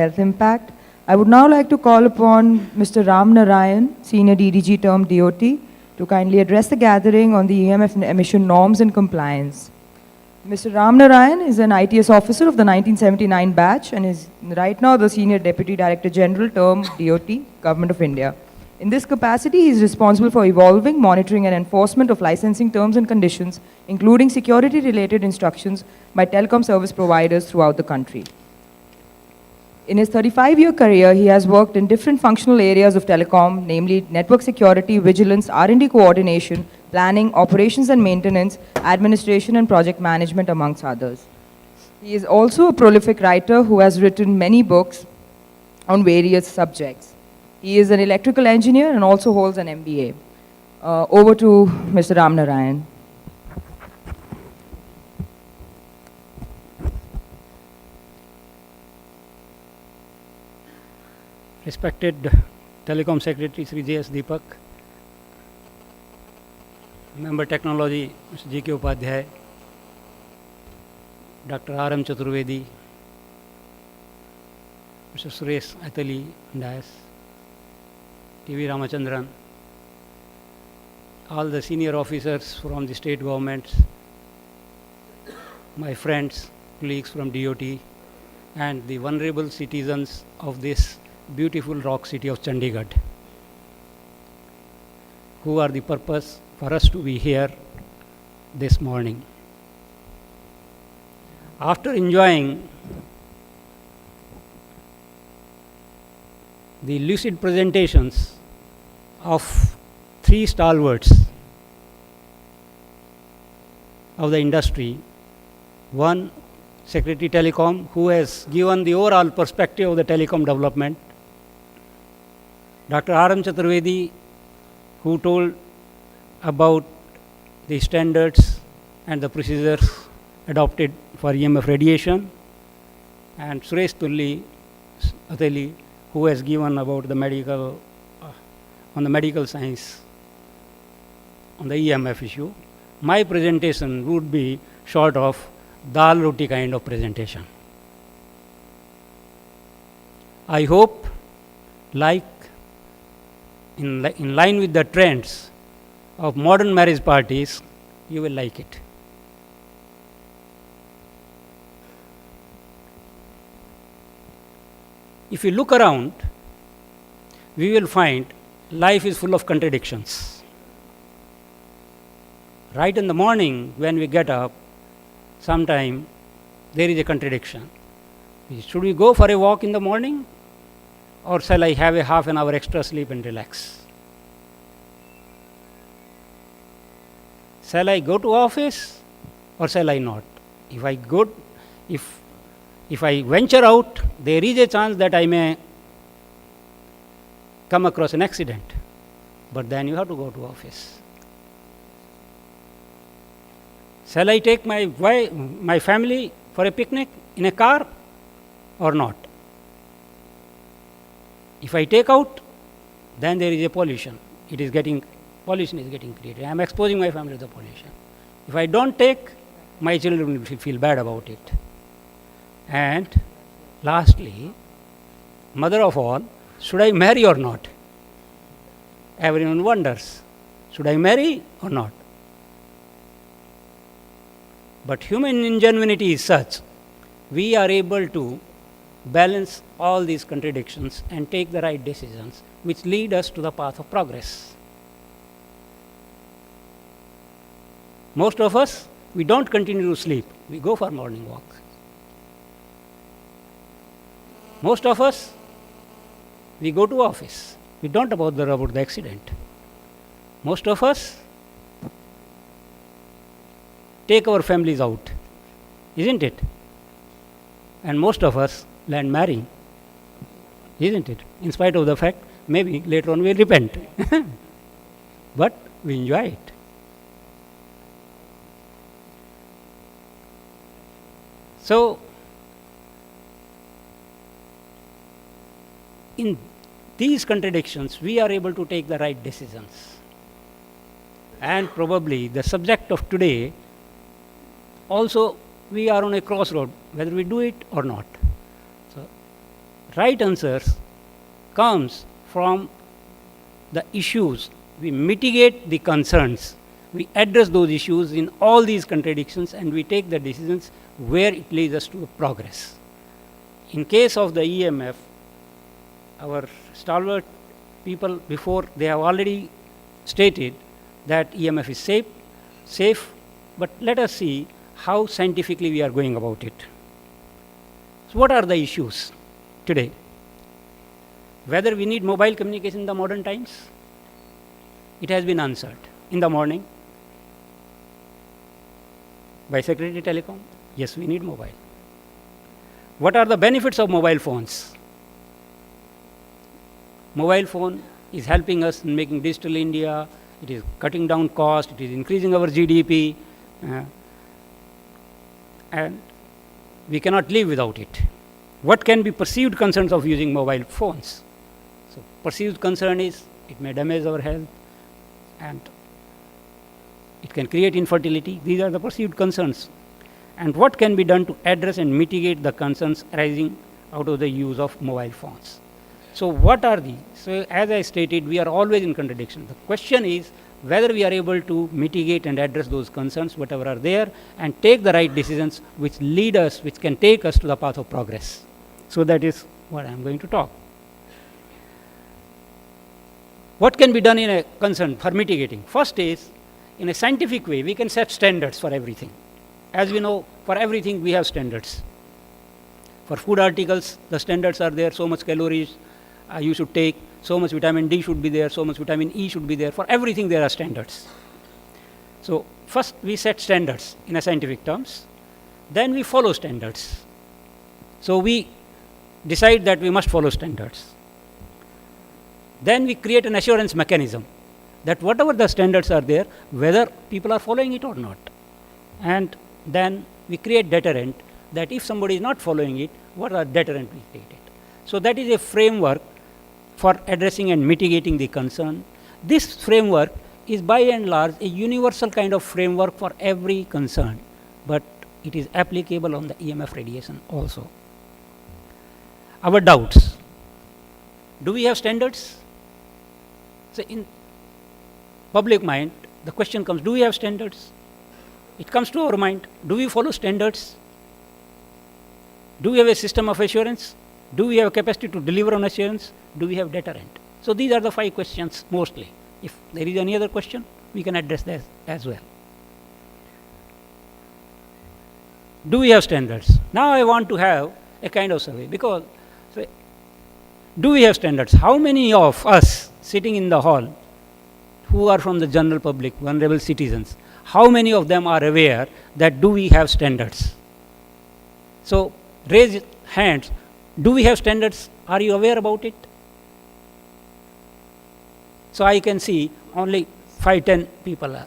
health impact. I would now like to call upon Mr. Ram Narayan, Senior DDG Term DoT, to kindly address the gathering on the EMF emission norms and compliance. Mr. Ram Narayan is an ITS officer of the 1979 batch and is right now the Senior Deputy Director General Term DoT, Government of India. In this capacity, he is responsible for evolving, monitoring and enforcement of licensing terms and conditions, including security-related instructions by telecom service providers throughout the country. In his 35-year career, he has worked in different functional areas of telecom, namely network security, vigilance, R&D coordination, planning, operations and maintenance, administration and project management, amongst others. He is also a prolific writer who has written many books on various subjects. He is an electrical engineer and also holds an MBA. Over to Mr. Ram Narayan. Respected Telecom Secretary Sri J.S. Deepak, Member Technology Mr. G.K. Upadhyay, Dr. R.M. Chaturvedi, Mr. Suresh Atali Dayas, T.V. Ramachandran, all the senior officers from the state governments, my friends, colleagues from DoT, and the vulnerable citizens of this beautiful rock city of Chandigarh, who are the purpose for us to be here this morning. After enjoying the lucid presentations of three stalwarts of the industry, one, Secretary Telecom, who has given the overall perspective of the telecom development, Dr. R.M. Chaturvedi, who told about the standards and the procedures adopted for EMF radiation, and Suresh Atali, who has given about the medical, on the medical science, on the EMF issue. My presentation would be short of dal roti kind of presentation. I hope, like in line with the trends of modern marriage parties, you will like it. If you look around, we will find life is full of contradictions. Right in the morning when we get up, sometime there is a contradiction. Should we go for a walk in the morning, or shall I have a half an hour extra sleep and relax? Shall I go to office or shall I not? If I venture out, there is a chance that I may come across an accident, but then you have to go to office. Shall I take my family for a picnic in a car or not? If I take out, then there is a pollution. Pollution is getting created. I am exposing my family to the pollution. If I don't take, my children will feel bad about it. And lastly, mother of all, should I marry or not? Everyone wonders, should I marry or not? But human ingenuity is such, we are able to balance all these contradictions and take the right decisions which lead us to the path of progress. Most of us, we don't continue to sleep, we go for morning walk. Most of us, we go to office, we don't bother about the accident. Most of us take our families out, isn't it? And most of us land marrying, isn't it? In spite of the fact, maybe later on we'll repent. But we enjoy it. So, in these contradictions, we are able to take the right decisions. And probably the subject of today, also we are on a crossroad, whether we do it or not. So, right answers comes from the issues. We mitigate the concerns. We address those issues in all these contradictions, and we take the decisions where it leads us to progress. In case of the EMF, our stalwart people before, they have already stated that EMF is safe, but let us see how scientifically we are going about it. So what are the issues today? Whether we need mobile communication in the modern times, it has been answered in the morning by Secretary Telecom. Yes, we need mobile. What are the benefits of mobile phones? Mobile phone is helping us in making digital India. It is cutting down cost. It is increasing our GDP. And we cannot live without it. What can be perceived concerns of using mobile phones? So perceived concern is it may damage our health and it can create infertility. These are the perceived concerns. And what can be done to address and mitigate the concerns arising out of the use of mobile phones? So what are these? So as I stated, we are always in contradiction. The question is whether we are able to mitigate and address those concerns, whatever are there, and take the right decisions which lead us, which can take us to the path of progress. So that is what I am going to talk. What can be done in a concern for mitigating? First is, in a scientific way, we can set standards for everything. As we know, for everything we have standards. For food articles, the standards are there, so much calories you should take, so much vitamin D should be there, so much vitamin E should be there. For everything there are standards. So first we set standards in a scientific terms, then we follow standards. So we decide that we must follow standards. Then we create an assurance mechanism that whatever the standards are there, whether people are following it or not. And then we create deterrent that if somebody is not following it, what are deterrent we create it. So that is a framework for addressing and mitigating the concern. This framework is by and large a universal kind of framework for every concern, but it is applicable on the EMF radiation also. Our doubts. Do we have standards? So in public mind, the question comes, do we have standards? It comes to our mind, do we follow standards? Do we have a system of assurance? Do we have a capacity to deliver on assurance? Do we have deterrent? So these are the 5 questions mostly. If there is any other question, we can address that as well. Do we have standards? Now I want to have a kind of survey, because so, do we have standards? How many of us sitting in the hall who are from the general public, vulnerable citizens, how many of them are aware that do we have standards? So raise hands. Do we have standards? Are you aware about it? So I can see only 5-10 people are.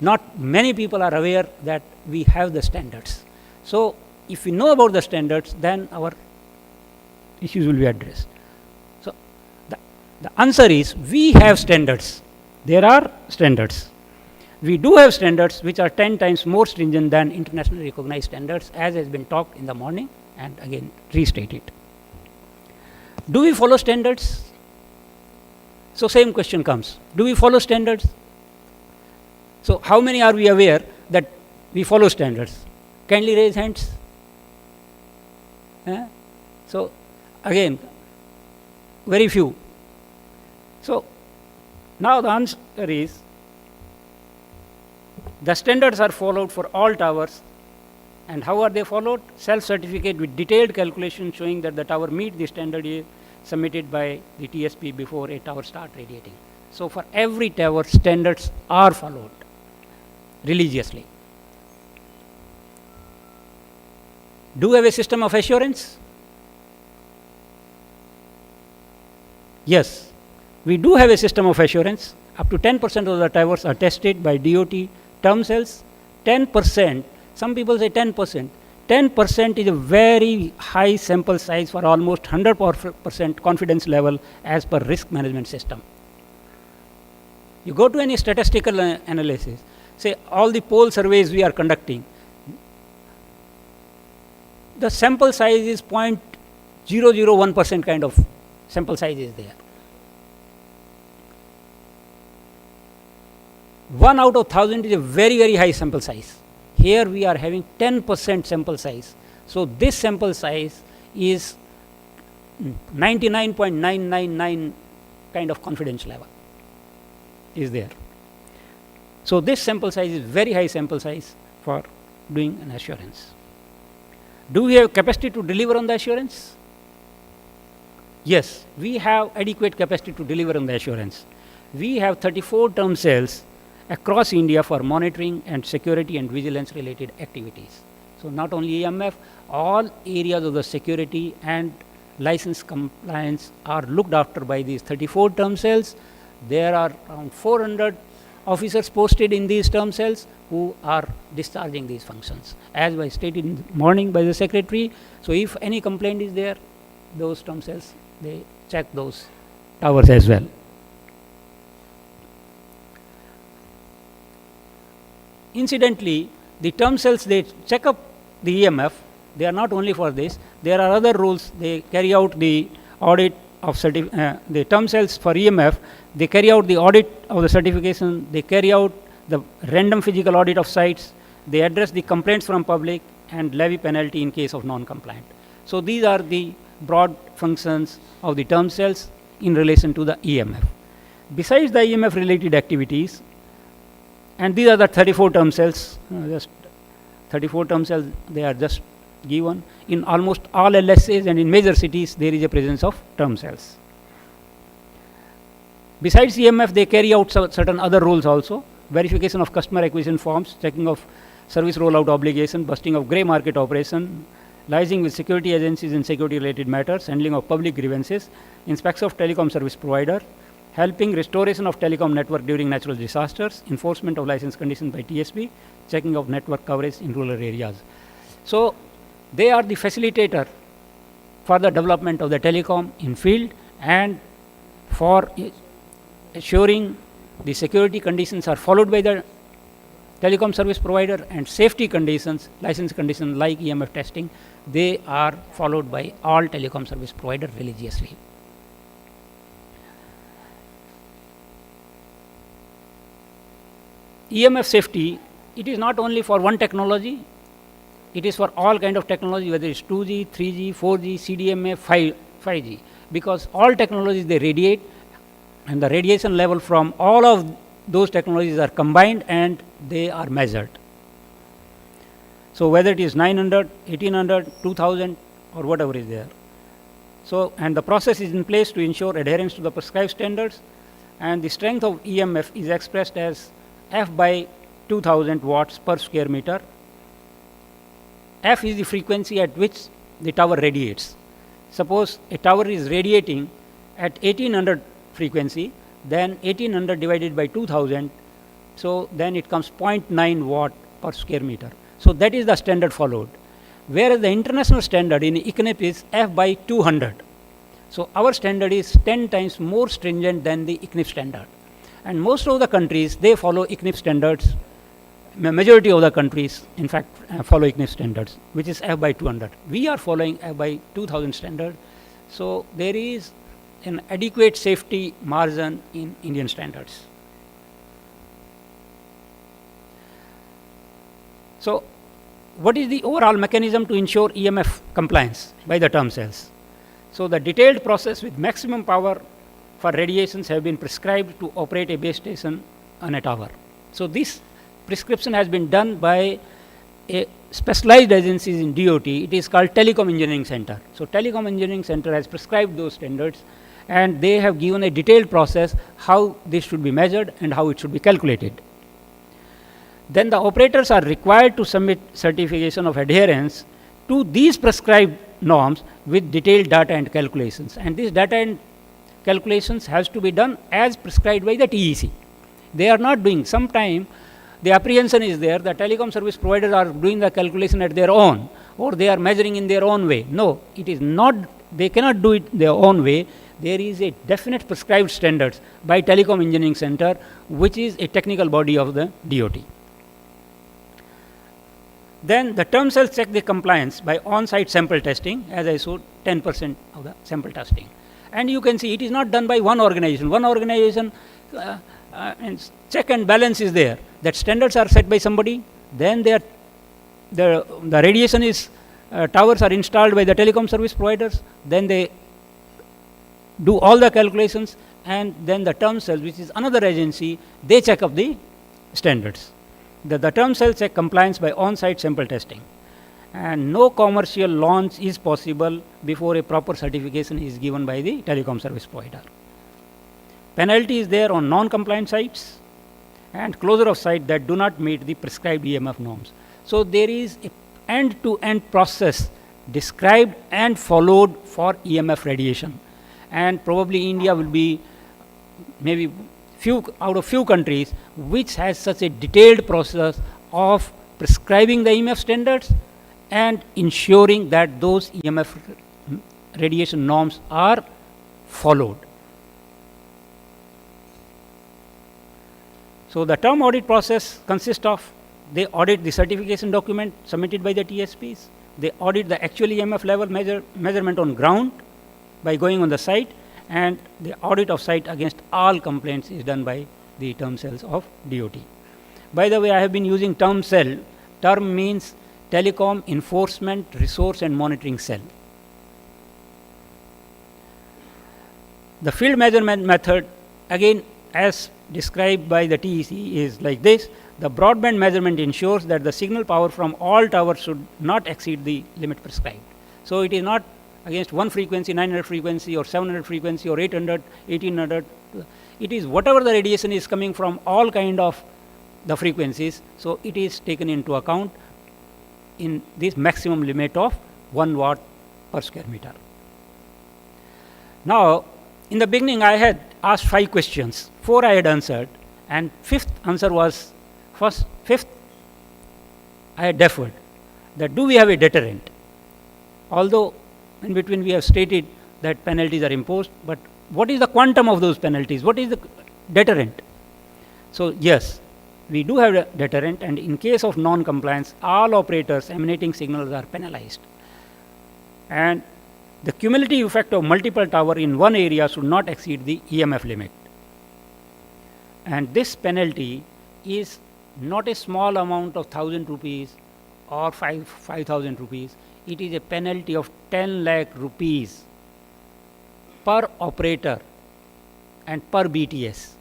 Not many people are aware that we have the standards. So if we know about the standards, then our issues will be addressed. So the answer is we have standards. There are standards. We do have standards which are 10 times more stringent than internationally recognized standards, as has been talked in the morning and again restated. Do we follow standards? So same question comes. Do we follow standards? So how many are we aware that we follow standards? Kindly raise hands. So again, very few. So now the answer is, the standards are followed for all towers. And how are they followed? Self-certificate with detailed calculation showing that the tower meets the standard is submitted by the TSP before a tower starts radiating. So for every tower, standards are followed religiously. Do we have a system of assurance? Yes, we do have a system of assurance. Up to 10% of the towers are tested by DoT term cells. 10%, some people say 10%. 10% is a very high sample size for almost 100% confidence level as per risk management system. You go to any statistical analysis, say all the poll surveys we are conducting, the sample size is 0.001% kind of sample size is there. 1 out of 1,000 is a very, very high sample size. Here we are having 10% sample size. So this sample size is 99.999 kind of confidence level is there. So this sample size is very high sample size for doing an assurance. Do we have capacity to deliver on the assurance? Yes, we have adequate capacity to deliver on the assurance. We have 34 term cells across India for monitoring and security and vigilance related activities. So not only EMF, all areas of the security and license compliance are looked after by these 34 term cells. There are around 400 officers posted in these term cells who are discharging these functions, as was stated in the morning by the secretary. So if any complaint is there, those term cells, they check those towers as well. Incidentally, the term cells, they check up the EMF. They are not only for this. There are other rules. They carry out the audit of the term cells for EMF. They carry out the audit of the certification. They carry out the random physical audit of sites. They address the complaints from public and levy penalty in case of non-compliant. So these are the broad functions of the term cells in relation to the EMF. Besides the EMF related activities, and these are the 34 term cells, just 34 term cells, they are just given. In almost all LSAs and in major cities, there is a presence of term cells. Besides EMF, they carry out certain other roles also: verification of customer acquisition forms, checking of service rollout obligation, busting of grey market operation, liaising with security agencies in security related matters, handling of public grievances, inspection of telecom service provider, helping restoration of telecom network during natural disasters, enforcement of license conditions by TSP, checking of network coverage in rural areas. So they are the facilitator for the development of the telecom in field and for assuring the security conditions are followed by the telecom service provider, and safety conditions, license conditions like EMF testing, they are followed by all telecom service provider religiously. EMF safety, it is not only for one technology, it is for all kind of technology, whether it's 2G, 3G, 4G, CDMA, 5G, because all technologies, they radiate, and the radiation level from all of those technologies are combined and they are measured. So whether it is 900, 1800, 2000 or whatever is there. So, and the process is in place to ensure adherence to the prescribed standards, and the strength of EMF is expressed as F by 2000 watts per square meter. F is the frequency at which the tower radiates. Suppose a tower is radiating at 1800 frequency, then 1800 divided by 2000, so then it comes 0.9 watt per square meter. So that is the standard followed. Whereas the international standard in ICNIP is F by 200. So our standard is 10 times more stringent than the ICNIP standard. And most of the countries, they follow ICNIP standards. Majority of the countries, in fact, follow ICNIP standards, which is F by 200. We are following F by 2000 standard. So there is an adequate safety margin in Indian standards. So what is the overall mechanism to ensure EMF compliance by the term cells? So the detailed process with maximum power for radiations have been prescribed to operate a base station on a tower. So this prescription has been done by a specialized agencies in DoT. It is called Telecom Engineering Center. So Telecom Engineering Center has prescribed those standards, and they have given a detailed process how this should be measured and how it should be calculated. Then the operators are required to submit certification of adherence to these prescribed norms with detailed data and calculations. And this data and calculations has to be done as prescribed by the TEC. They are not doing, sometime the apprehension is there, the telecom service providers are doing the calculation at their own, or they are measuring in their own way. No, it is not, they cannot do it their own way. There is a definite prescribed standards by Telecom Engineering Center, which is a technical body of the DoT. Then the term cells check the compliance by on-site sample testing, as I showed 10% of the sample testing. And you can see it is not done by one organization. One organization and check and balance is there. That standards are set by somebody, then the radiation is, towers are installed by the telecom service providers, then they do all the calculations, and then the term cells, which is another agency, they check up the standards. The term cells check compliance by on-site sample testing. And no commercial launch is possible before a proper certification is given by the telecom service provider. Penalty is there on non-compliant sites and closure of sites that do not meet the prescribed EMF norms. So there is an end-to-end process described and followed for EMF radiation. And probably India will be maybe out of few countries which has such a detailed process of prescribing the EMF standards and ensuring that those EMF radiation norms are followed. So the term audit process consists of, they audit the certification document submitted by the TSPs, they audit the actual EMF level measurement on ground by going on the site, and the audit of site against all complaints is done by the term cells of DoT. By the way, I have been using term cell. Term means Telecom Enforcement Resource and Monitoring Cell. The field measurement method, again as described by the TEC, is like this. The broadband measurement ensures that the signal power from all towers should not exceed the limit prescribed. So it is not against one frequency, 900 frequency or 700 frequency or 800, 1800. It is whatever the radiation is coming from all kind of the frequencies. So it is taken into account in this maximum limit of 1 watt per square meter. Now, in the beginning, I had asked 5 questions. 4 I had answered, and 5th answer was, 5th I had deferred, that do we have a deterrent? Although in between we have stated that penalties are imposed, but what is the quantum of those penalties? What is the deterrent? So yes, we do have a deterrent, and in case of non-compliance, all operators emanating signals are penalized. And the cumulative effect of multiple towers in one area should not exceed the EMF limit. And this penalty is not a small amount of 1,000 rupees or 5,000 rupees. It is a penalty of 10 lakh rupees per operator and per BTS.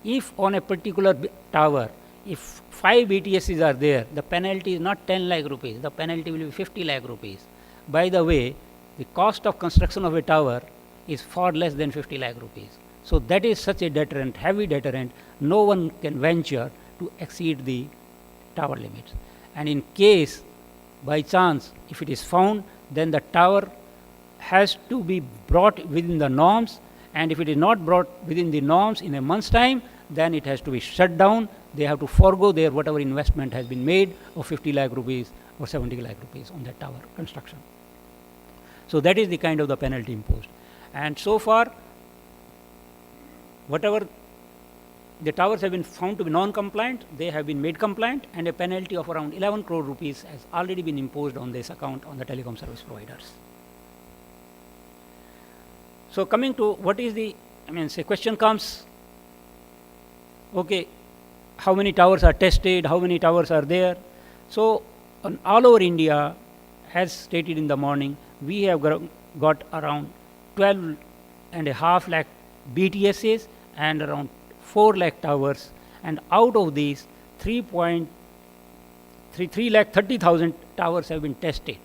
If on a particular tower, if 5 BTSs are there, the penalty is not 10 lakh rupees, the penalty will be 50 lakh rupees. By the way, the cost of construction of a tower is far less than 50 lakh rupees. So that is such a deterrent, heavy deterrent, no one can venture to exceed the tower limits. And in case, by chance, if it is found, then the tower has to be brought within the norms, and if it is not brought within the norms in a month's time, then it has to be shut down. They have to forego their whatever investment has been made of 50 lakh rupees or 70 lakh rupees on that tower construction. So that is the kind of the penalty imposed. And so far, whatever the towers have been found to be non-compliant, they have been made compliant, and a penalty of around 11 crore rupees has already been imposed on this account on the telecom service providers. So coming to what is the, say question comes, okay, how many towers are tested, how many towers are there? So on all over India, as stated in the morning, we have got around 12.5 lakh BTSs and around 4 lakh towers, and out of these 3 lakh 30,000 towers have been tested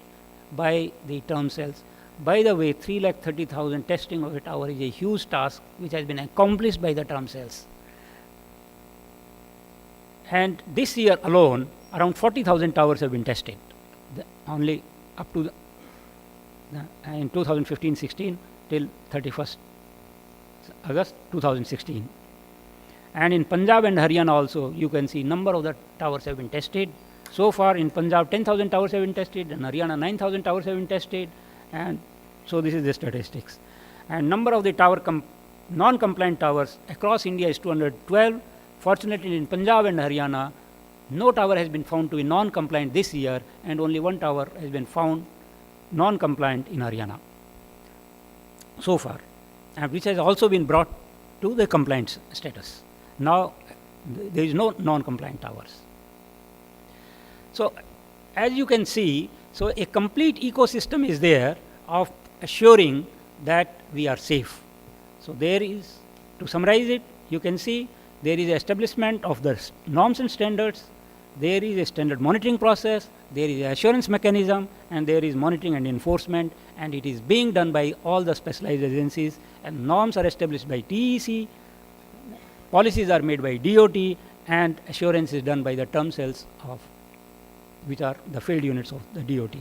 by the term cells. By the way, 3 lakh 30,000 testing of a tower is a huge task which has been accomplished by the term cells. And this year alone, around 40,000 towers have been tested, only up to in 2015-16 till 31st August 2016. And in Punjab and Haryana also, you can see number of the towers have been tested. So far in Punjab, 10,000 towers have been tested, and Haryana 9,000 towers have been tested, and so this is the statistics. And number of the tower non-compliant towers across India is 212. Fortunately, in Punjab and Haryana, no tower has been found to be non-compliant this year, and only one tower has been found non-compliant in Haryana so far, and which has also been brought to the compliance status. Now, there is no non-compliant towers. So, as you can see, so a complete ecosystem is there of assuring that we are safe. So, there is, to summarize it, you can see there is establishment of the norms and standards, there is a standard monitoring process, there is an assurance mechanism, and there is monitoring and enforcement, and it is being done by all the specialized agencies, and norms are established by TEC, policies are made by DoT, and assurance is done by the term cells of which are the field units of the DoT.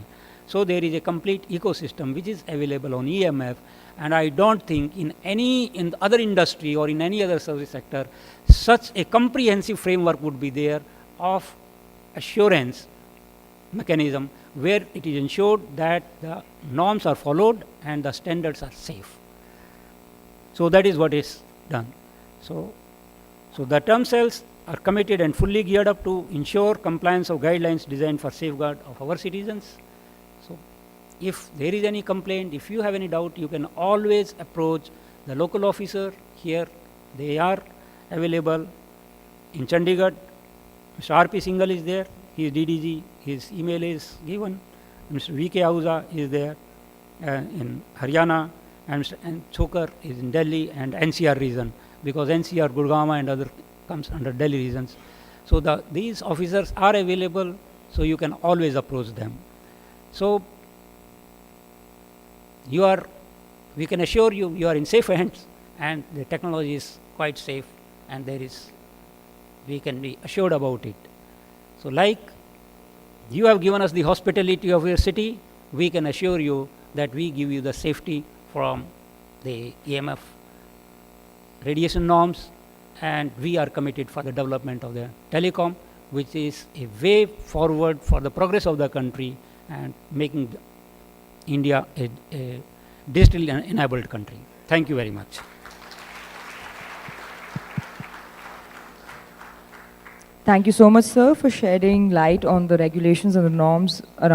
So, there is a complete ecosystem which is available on EMF, and I don't think in the other industry or in any other service sector such a comprehensive framework would be there of assurance mechanism where it is ensured that the norms are followed and the standards are safe. So, that is what is done. So the term cells are committed and fully geared up to ensure compliance of guidelines designed for safeguard of our citizens. So, if there is any complaint, if you have any doubt, you can always approach the local officer here. They are available in Chandigarh. Mr. R.P. Singhal is there. He is DDG. His email is given. Mr. V.K. Ahuja is there in Haryana, and Chokar is in Delhi and NCR region, because NCR, Gurgaon and other comes under Delhi regions. So, these officers are available, so you can always approach them. So, we can assure you, you are in safe hands, and the technology is quite safe, and we can be assured about it. So, like you have given us the hospitality of your city, we can assure you that we give you the safety from the EMF radiation norms, and we are committed for the development of the telecom, which is a way forward for the progress of the country and making India a digitally enabled country. Thank you very much. Thank you so much, sir, for shedding light on the regulations and the norms around